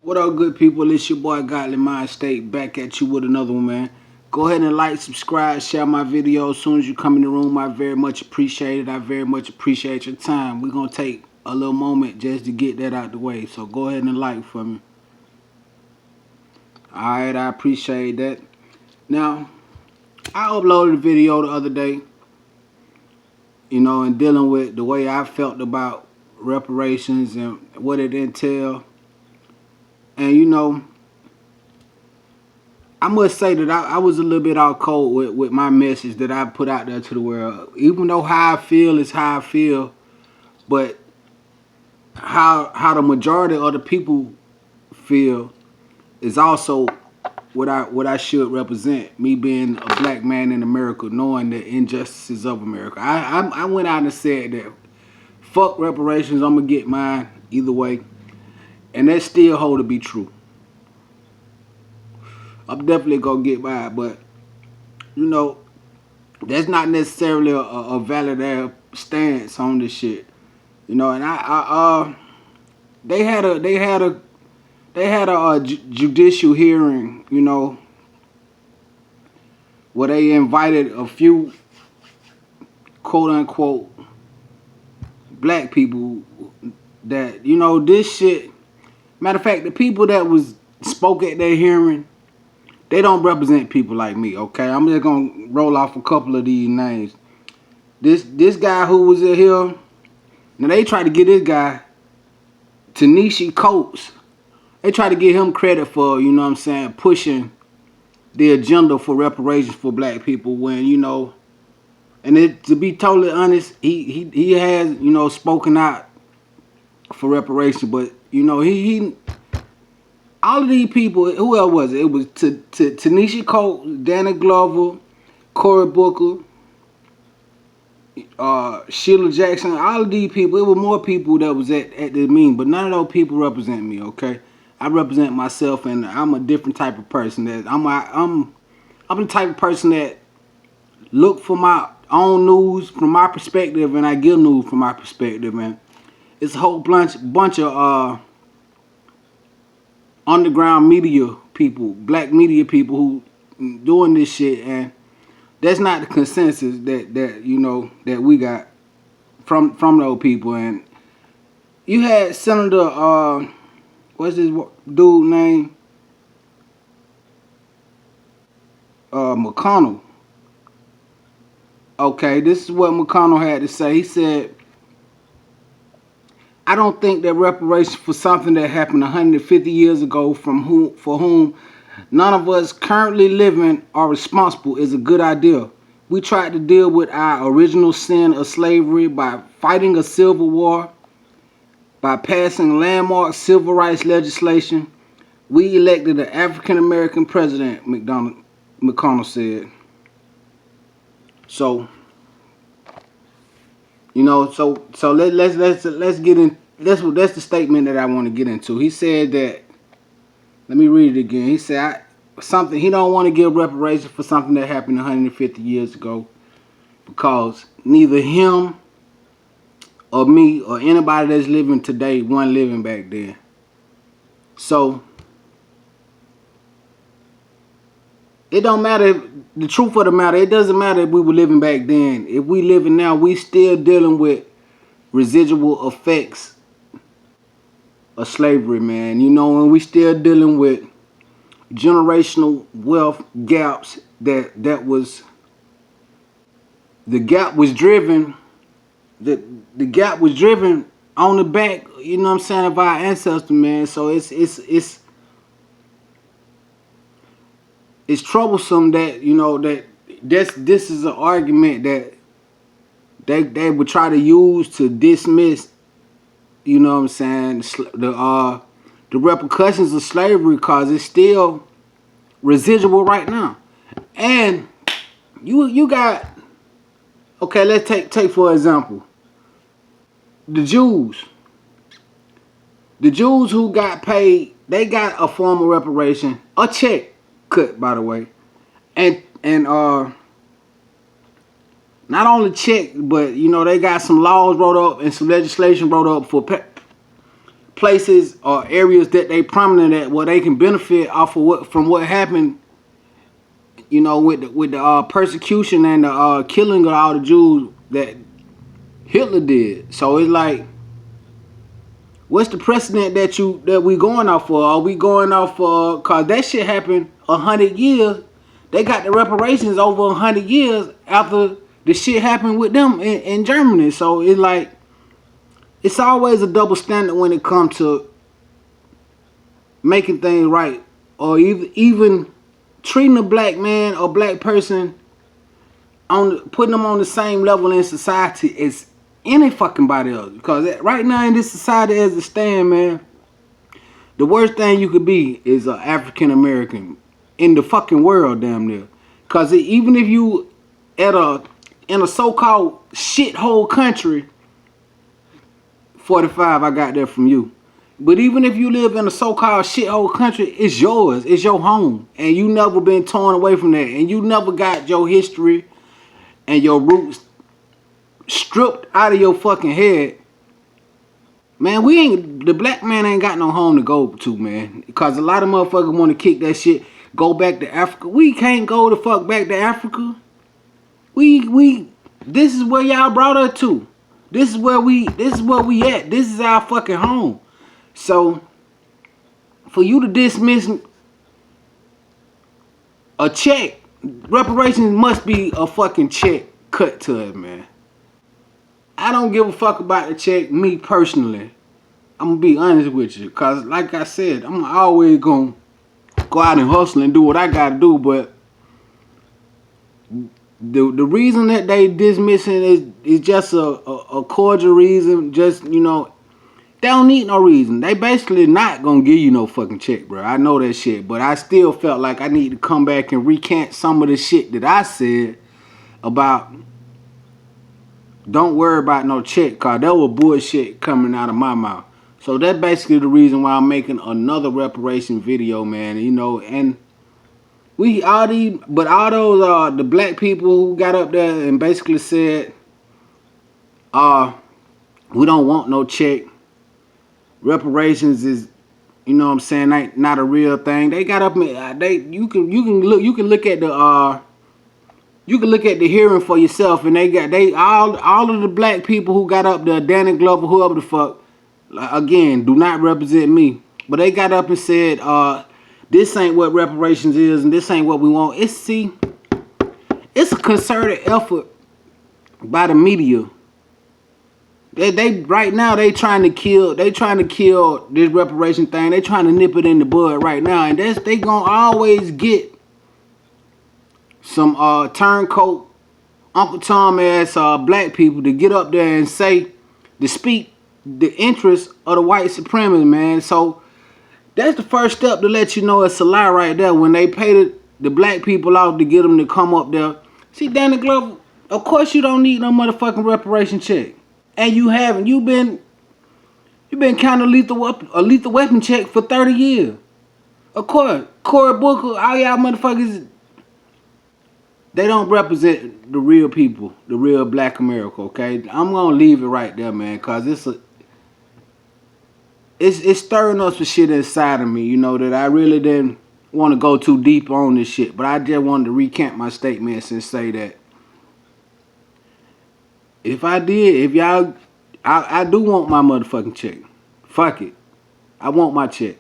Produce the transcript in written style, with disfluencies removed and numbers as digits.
What up, good people? It's your boy Godly Mind State back at you with another one, man. Go ahead and like, subscribe, share my video as soon as you come in the room. I very much appreciate it. I very much appreciate your time. We're going to take a little moment just to get that out the way. So go ahead and like for me. Alright, I appreciate that. Now, I uploaded a video the other day, and dealing with the way I felt about reparations and what it entailed. And I must say that I was a little bit out cold with my message that I put out there to the world. Even though how I feel is how I feel, but how the majority of the people feel is also what I should represent. Me being a black man in America, knowing the injustices of America. I went out and said that fuck reparations, I'm gonna get mine either way. And that still hold to be true. I'm definitely gonna get by, but that's not necessarily a valid stance on this shit. And they had a judicial hearing, where they invited a few quote unquote black people that this shit. Matter of fact, the people that spoke at their hearing, they don't represent people like me, okay? I'm just gonna roll off a couple of these names. This guy who was in here, now they tried to get this guy, Tanisha Coates. They tried to give him credit for, pushing the agenda for reparations for black people when, and to be totally honest, he has, spoken out for reparations, but he all of these people, who else was it? It was Tanisha Coates, Danny Glover, Cory Booker, Sheila Jackson. All of these people, it was more people that was at the meeting, but none of those people represent me. Okay, I represent myself, and I'm a different type of person. That I'm the type of person that look for my own news from my perspective, and I give news from my perspective, man. It's a whole bunch of underground media people, black media people who doing this shit, and that's not the consensus that we got from those people. And you had Senator what's this dude name? McConnell. Okay, this is what McConnell had to say. He said, I don't think that reparations for something that happened 150 years ago for whom none of us currently living are responsible is a good idea. We tried to deal with our original sin of slavery by fighting a civil war, by passing landmark civil rights legislation. We elected an African-American president, McConnell said. So let's get in. That's the statement that I want to get into. He said that. Let me read it again. He said he don't want to give reparations for something that happened 150 years ago because neither him or me or anybody that's living today wasn't living back then. So it don't matter. The truth of the matter, it doesn't matter if we were living back then. If we living now, we still dealing with residual effects of slavery, man. And we still dealing with generational wealth gaps the gap was driven on the back, of our ancestors, man. So it's troublesome that this is an argument that they would try to use to dismiss, the repercussions of slavery, because it's still residual right now. And you got, okay, let's take for example the Jews who got paid. They got a form of reparation, a check cut, by the way, and not only check, but they got some laws wrote up and some legislation wrote up for places or areas that they prominent at where they can benefit off of what happened, you know, with the persecution and the killing of all the Jews that Hitler did. So it's like, what's the precedent that we going off for? Are we going off for, cause that shit happened 100 years? They got the reparations over 100 years after the shit happened with them in Germany. So it's like, it's always a double standard when it comes to making things right, or even treating a black man or black person on, putting them on the same level in society as any fucking body else. Because right now in this society as it stands, man, the worst thing you could be is an African American in the fucking world, damn near. Because even if you in a so-called shithole country, 45 I got that from you. But even if you live in a so-called shithole country, it's yours. It's your home. And you never been torn away from that. And you never got your history and your roots stripped out of your fucking head. Man, the black man ain't got no home to go to, man. Because a lot of motherfuckers want to kick that shit, go back to Africa. We can't go the fuck back to Africa. This is where y'all brought us to. This is where we at. This is our fucking home. So, for you to dismiss a check, reparations must be a fucking check cut to it, man. I don't give a fuck about the check, me personally. I'm gonna be honest with you, cause like I said, I'm always gonna go out and hustle and do what I gotta do, but the reason that they dismissing is just a cordial reason, just, you know. They don't need no reason. They basically not gonna give you no fucking check, bro. I know that shit, but I still felt like I need to come back and recant some of the shit that I said about don't worry about no check, cause that was bullshit coming out of my mouth. So that's basically the reason why I'm making another reparation video, man. You know, and all those the black people who got up there and basically said, we don't want no check. Reparations is, you know what I'm saying, not a real thing. They got up and you can look at the hearing for yourself, and all of the black people who got up there, Danny Glover, whoever the fuck, again, do not represent me, but they got up and said, this ain't what reparations is, and this ain't what we want. It's a concerted effort by the media. They right now they trying to kill this reparation thing. They trying to nip it in the bud right now, and they gonna always get some turncoat Uncle Tom ass black people to get up there and to speak the interests of the white supremacists, man. So that's the first step to let you know it's a lie right there. When they paid the black people off to get them to come up there. See, Danny Glover, of course you don't need no motherfucking reparation check. And you haven't. You've been kind of a lethal weapon check for 30 years. Of course, Cory Booker, all y'all motherfuckers, they don't represent the real people, the real black America, okay? I'm gonna leave it right there, man, cause it's stirring up some shit inside of me, you know, that I really didn't want to go too deep on this shit. But I just wanted to recant my statements and say that if y'all, I do want my motherfucking check. Fuck it. I want my check.